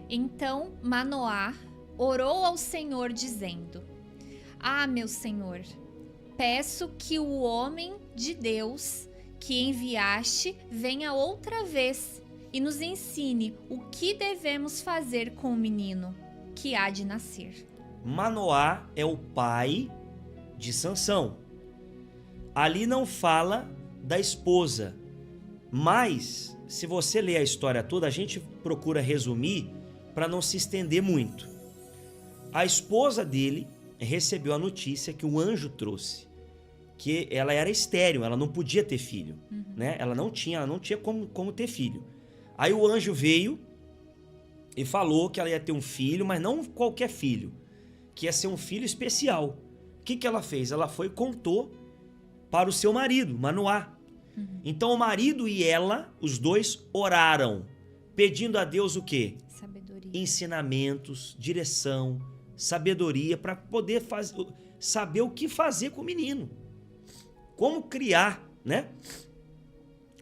Então Manoá orou ao Senhor dizendo: Ah, meu Senhor, peço que o homem de Deus que enviaste venha outra vez e nos ensine o que devemos fazer com o menino que há de nascer. Manoá é o pai de Sansão. Ali não fala da esposa, mas se você ler a história toda, a gente procura resumir para não se estender muito. A esposa dele recebeu a notícia que o anjo trouxe, que ela era estéril, ela não podia ter filho, né? Ela não tinha como ter filho. Aí o anjo veio e falou que ela ia ter um filho, mas não qualquer filho, que ia ser um filho especial. O que ela fez? Ela foi e contou para o seu marido, Manoá. Então o marido e ela, os dois, oraram, pedindo a Deus o quê? Sabedoria. Ensinamentos, direção, sabedoria, para poder saber o que fazer com o menino. Como criar, né?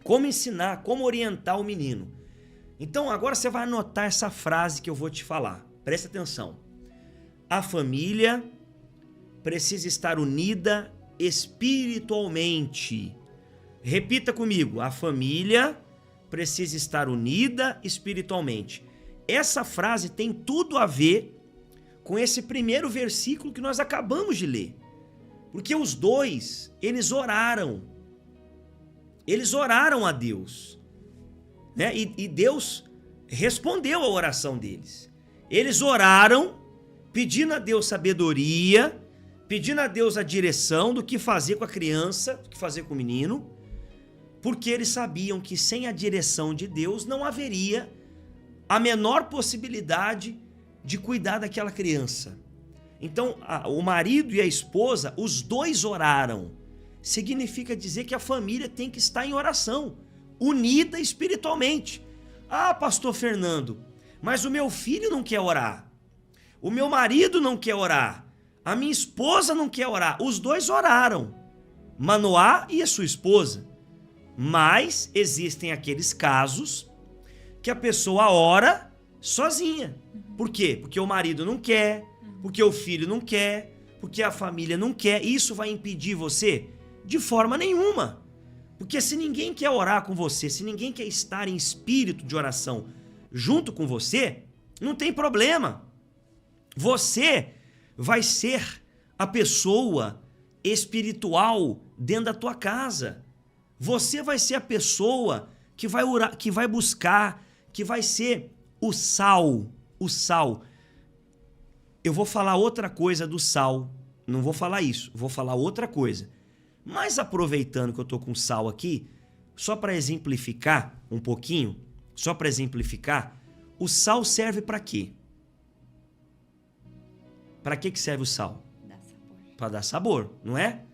Como ensinar, como orientar o menino. Então agora você vai anotar essa frase que eu vou te falar. Presta atenção. A família precisa estar unida espiritualmente. Repita comigo. A família precisa estar unida espiritualmente. Essa frase tem tudo a ver com esse primeiro versículo que nós acabamos de ler. Porque os dois, eles oraram. Eles oraram a Deus, né? E Deus respondeu a oração deles. Eles oraram, pedindo a Deus sabedoria, pedindo a Deus a direção do que fazer com a criança, do que fazer com o menino, porque eles sabiam que sem a direção de Deus não haveria a menor possibilidade de cuidar daquela criança. Então, o marido e a esposa, os dois oraram. Significa dizer que a família tem que estar em oração, unida espiritualmente. Ah, pastor Fernando, mas o meu filho não quer orar. O meu marido não quer orar. A minha esposa não quer orar. Os dois oraram, Manoá e a sua esposa. Mas existem aqueles casos que a pessoa ora sozinha. Por quê? Porque o marido não quer, porque o filho não quer, porque a família não quer. Isso vai impedir você? De forma nenhuma. Porque se ninguém quer orar com você, se ninguém quer estar em espírito de oração junto com você, não tem problema. Você vai ser a pessoa espiritual dentro da tua casa. Você vai ser a pessoa que vai orar, que vai buscar, que vai ser o sal. O sal. Eu vou falar outra coisa do sal. Não vou falar isso, vou falar outra coisa. Mas aproveitando que eu tô com sal aqui, só para exemplificar um pouquinho, o sal serve para quê? Para que serve o sal? Dá sabor. Para dar sabor, não é?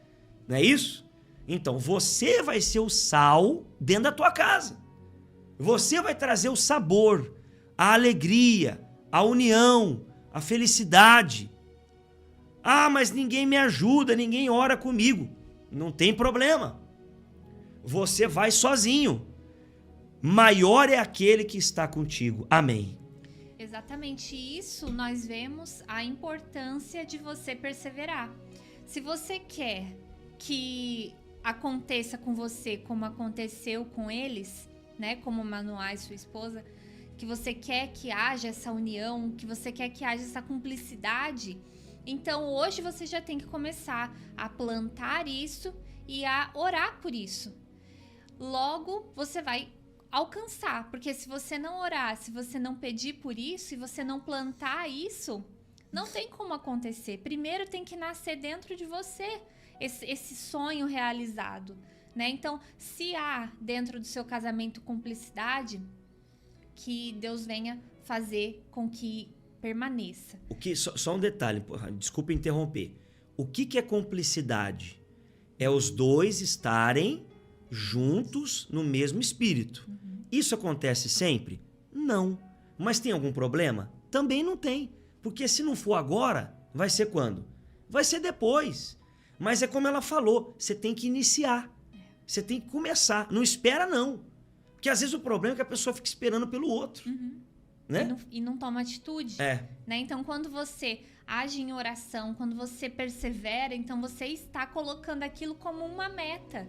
Não é isso? Então, você vai ser o sal dentro da tua casa. Você vai trazer o sabor, a alegria, a união, a felicidade. Ah, mas ninguém me ajuda, ninguém ora comigo. Não tem problema. Você vai sozinho. Maior é aquele que está contigo. Amém. Exatamente isso, nós vemos a importância de você perseverar. Se você quer que aconteça com você como aconteceu com eles, né, como Manoá e sua esposa, que você quer que haja essa união, que você quer que haja essa cumplicidade, então hoje você já tem que começar a plantar isso e a orar por isso. Logo você vai alcançar, porque se você não orar, se você não pedir por isso, se você não plantar isso, não tem como acontecer. Primeiro tem que nascer dentro de você esse sonho realizado, né? Então, se há dentro do seu casamento cumplicidade, que Deus venha fazer com que permaneça. Só um detalhe, desculpa interromper. O que é cumplicidade? É os dois estarem juntos no mesmo espírito. Isso acontece sempre? Não. Mas tem algum problema? Também não tem. Porque se não for agora, vai ser quando? Vai ser depois. Mas é como ela falou, você tem que iniciar. Você tem que começar. Não espera, não. Porque às vezes o problema é que a pessoa fica esperando pelo outro. né? E não toma atitude. Né? Então, quando você age em oração, quando você persevera, então você está colocando aquilo como uma meta.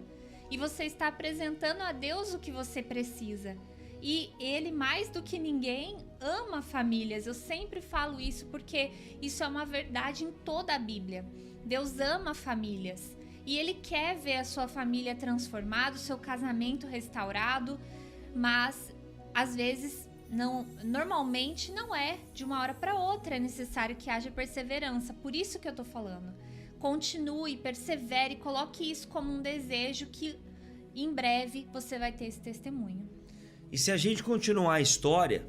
E você está apresentando a Deus o que você precisa. E Ele, mais do que ninguém, ama famílias. Eu sempre falo isso porque isso é uma verdade em toda a Bíblia. Deus ama famílias. E Ele quer ver a sua família transformada, o seu casamento restaurado. Mas, às vezes, normalmente não é de uma hora para outra. É necessário que haja perseverança. Por isso que eu tô falando. Continue, persevere, coloque isso como um desejo que em breve você vai ter esse testemunho. E se a gente continuar a história,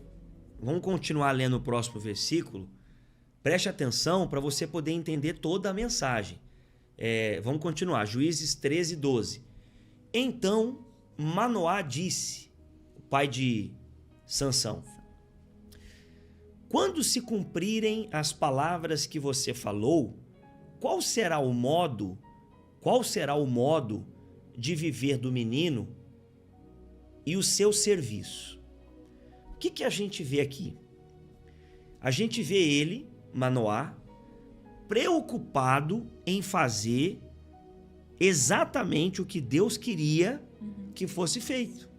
vamos continuar lendo o próximo versículo, preste atenção para você poder entender toda a mensagem. Vamos continuar, Juízes 13, 12. Então Manoá disse, o pai de Sansão: quando se cumprirem as palavras que você falou, qual será o modo de viver do menino e o seu serviço? O que a gente vê aqui? A gente vê ele, Manoá, preocupado em fazer exatamente o que Deus queria que fosse feito.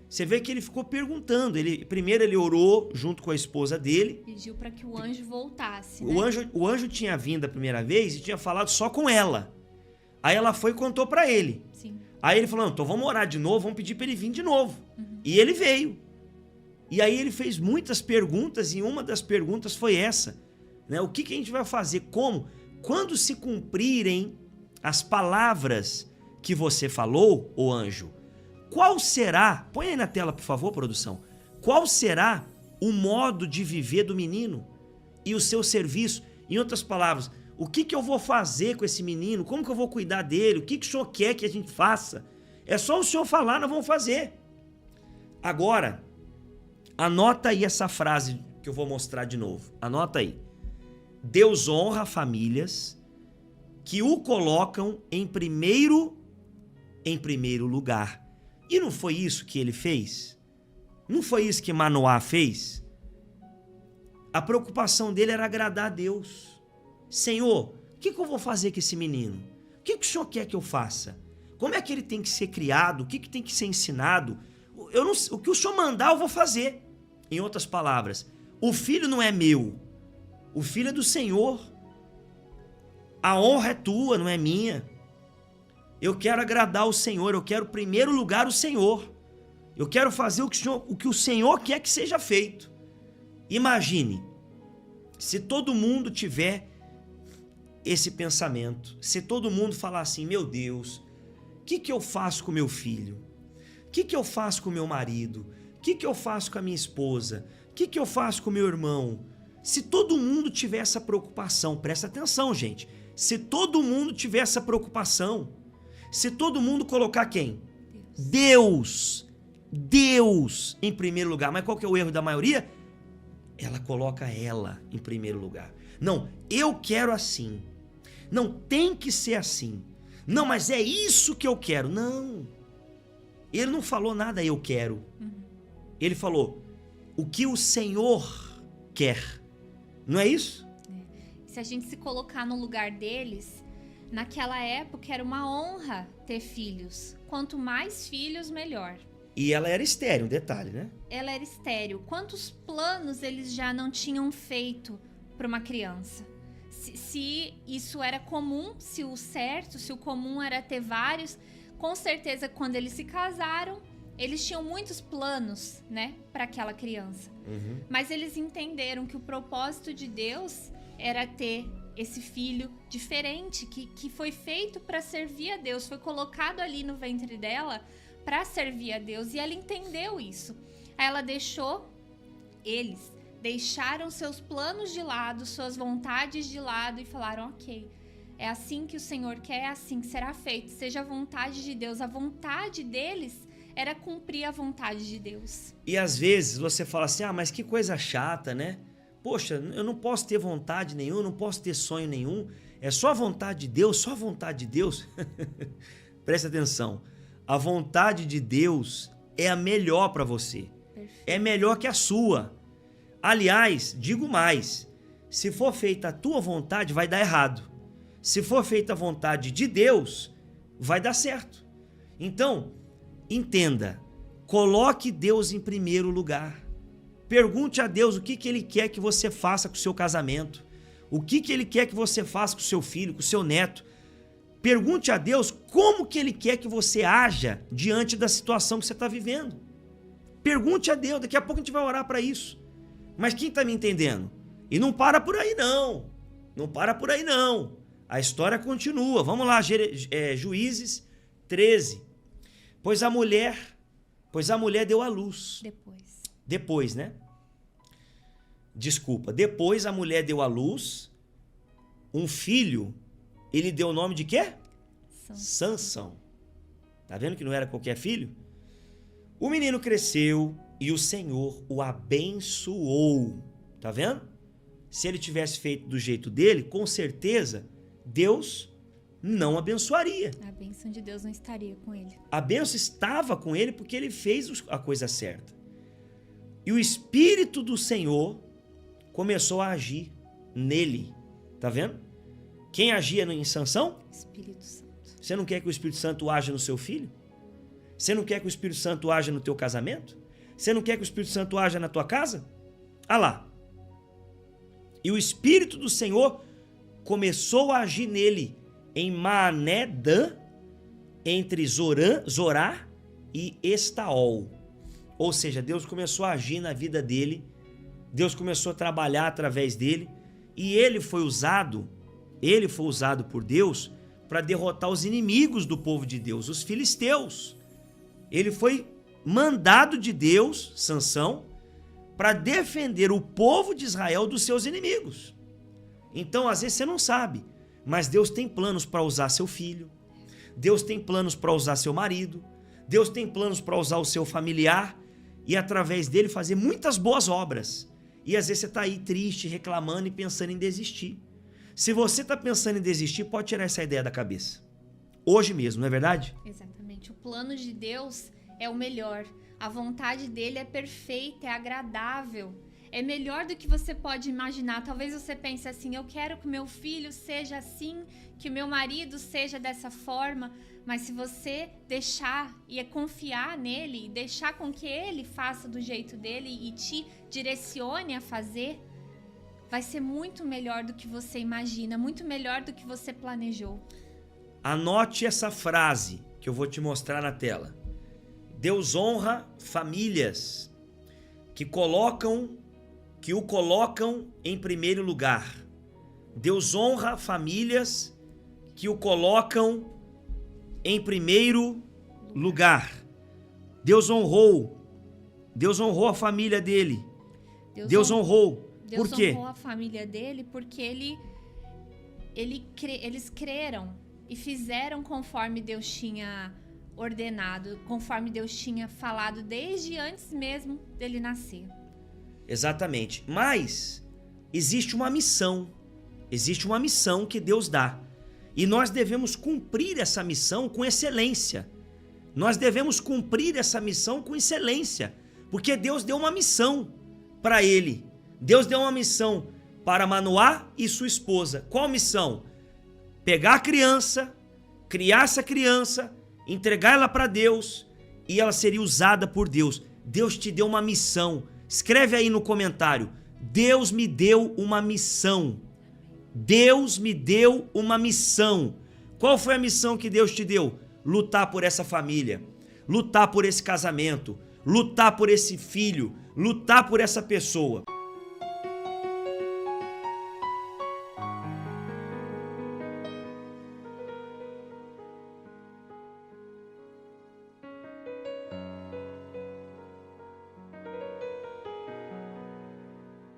Você vê que ele ficou perguntando. Primeiro ele orou junto com a esposa dele. Pediu para que o anjo voltasse. Né? O anjo tinha vindo a primeira vez e tinha falado só com ela. Aí ela foi e contou para ele. Sim. Aí ele falou, então vamos orar de novo, vamos pedir para ele vir de novo. E ele veio. E aí ele fez muitas perguntas e uma das perguntas foi essa. Né? O que a gente vai fazer? Como? Quando se cumprirem as palavras que você falou, ô anjo, qual será, põe aí na tela por favor, produção, qual será o modo de viver do menino e o seu serviço? Em outras palavras, o que eu vou fazer com esse menino? Como que eu vou cuidar dele? O que o senhor quer que a gente faça? É só o senhor falar, nós vamos fazer. Agora, anota aí essa frase que eu vou mostrar de novo. Anota aí. Deus honra famílias que o colocam em primeiro lugar. E não foi isso que ele fez? Não foi isso que Manoá fez? A preocupação dele era agradar a Deus. Senhor, o que eu vou fazer com esse menino? O que o senhor quer que eu faça? Como é que ele tem que ser criado? O que tem que ser ensinado? O que o senhor mandar eu vou fazer. Em outras palavras, o filho não é meu. O filho é do Senhor. A honra é tua, não é minha. Eu quero agradar o Senhor, eu quero em primeiro lugar o Senhor. Eu quero fazer o que o Senhor quer que seja feito. Imagine, se todo mundo tiver esse pensamento, se todo mundo falar assim, meu Deus, o que eu faço com meu filho? O que eu faço com meu marido? O que eu faço com a minha esposa? O que eu faço com meu irmão? Se todo mundo tiver essa preocupação, presta atenção, gente. Se todo mundo tiver essa preocupação, se todo mundo colocar quem? Deus em primeiro lugar. Mas qual que é o erro da maioria? Ela coloca ela em primeiro lugar. Não, eu quero assim. Não, tem que ser assim. Não, mas é isso que eu quero. Não. Ele não falou nada, eu quero. Ele falou, o que o Senhor quer. Não é isso? Se a gente se colocar no lugar deles, naquela época era uma honra ter filhos. Quanto mais filhos, melhor. E ela era estéril, um detalhe, né? Ela era estéril. Quantos planos eles já não tinham feito para uma criança? Se isso era comum, se o comum era ter vários, com certeza quando eles se casaram, eles tinham muitos planos, né, para aquela criança. Mas eles entenderam que o propósito de Deus era ter esse filho diferente, que foi feito para servir a Deus, foi colocado ali no ventre dela para servir a Deus, e ela entendeu isso. Aí ela eles deixaram seus planos de lado, suas vontades de lado e falaram, ok, é assim que o Senhor quer, é assim que será feito, seja a vontade de Deus. A vontade deles era cumprir a vontade de Deus. E às vezes você fala assim, mas que coisa chata, né? Poxa, eu não posso ter vontade nenhuma, não posso ter sonho nenhum, é só a vontade de Deus, só a vontade de Deus. Presta atenção, a vontade de Deus é a melhor para você. Perfeito. É melhor que a sua. Aliás, digo mais, se for feita a tua vontade, vai dar errado. Se for feita a vontade de Deus, vai dar certo. Então, entenda, coloque Deus em primeiro lugar. Pergunte a Deus o que Ele quer que você faça com o seu casamento. O que Ele quer que você faça com o seu filho, com o seu neto. Pergunte a Deus como que Ele quer que você haja diante da situação que você está vivendo. Pergunte a Deus, daqui a pouco a gente vai orar para isso. Mas quem está me entendendo? E não para por aí não. Não para por aí não. A história continua. Vamos lá, Juízes 13. Pois a mulher deu à luz. Depois, né? Desculpa. Depois a mulher deu à luz um filho. Ele deu o nome de quê? Sansão. Tá vendo que não era qualquer filho? O menino cresceu e o Senhor o abençoou. Tá vendo? Se ele tivesse feito do jeito dele, com certeza Deus não abençoaria. A bênção de Deus não estaria com ele. A bênção estava com ele porque ele fez a coisa certa. E o Espírito do Senhor começou a agir nele. Tá vendo? Quem agia em Sansão? Espírito Santo. Você não quer que o Espírito Santo haja no seu filho? Você não quer que o Espírito Santo haja no teu casamento? Você não quer que o Espírito Santo haja na tua casa? Ah lá. E o Espírito do Senhor começou a agir nele em Maanedã, entre Zorá e Estaol. Ou seja, Deus começou a agir na vida dele, Deus começou a trabalhar através dele, e ele foi usado por Deus para derrotar os inimigos do povo de Deus, os filisteus. Ele foi mandado de Deus, Sansão, para defender o povo de Israel dos seus inimigos. Então, às vezes você não sabe, mas Deus tem planos para usar seu filho, Deus tem planos para usar seu marido, Deus tem planos para usar o seu familiar e através dele fazer muitas boas obras. E às vezes você está aí triste, reclamando e pensando em desistir. Se você está pensando em desistir, pode tirar essa ideia da cabeça. Hoje mesmo, não é verdade? Exatamente. O plano de Deus é o melhor. A vontade dele é perfeita, é agradável. É melhor do que você pode imaginar. Talvez você pense assim, eu quero que o meu filho seja assim, que o meu marido seja dessa forma. Mas se você deixar e confiar nele, e deixar com que ele faça do jeito dele e te direcione a fazer, vai ser muito melhor do que você imagina, muito melhor do que você planejou. Anote essa frase que eu vou te mostrar na tela. Deus honra famílias que o colocam em primeiro lugar. Deus honra famílias que o colocam em primeiro lugar. Deus honrou a família dele. Deus honrou. Por quê? Deus honrou a família dele porque eles creram e fizeram conforme Deus tinha ordenado, conforme Deus tinha falado desde antes mesmo dele nascer. Exatamente. Mas existe uma missão que Deus dá. E nós devemos cumprir essa missão com excelência. Porque Deus deu uma missão para ele. Deus deu uma missão para Manoá e sua esposa. Qual missão? Pegar a criança, criar essa criança, entregar ela para Deus e ela seria usada por Deus. Deus te deu uma missão. Escreve aí no comentário. Deus me deu uma missão. Deus me deu uma missão. Qual foi a missão que Deus te deu? Lutar por essa família, lutar por esse casamento, lutar por esse filho, lutar por essa pessoa.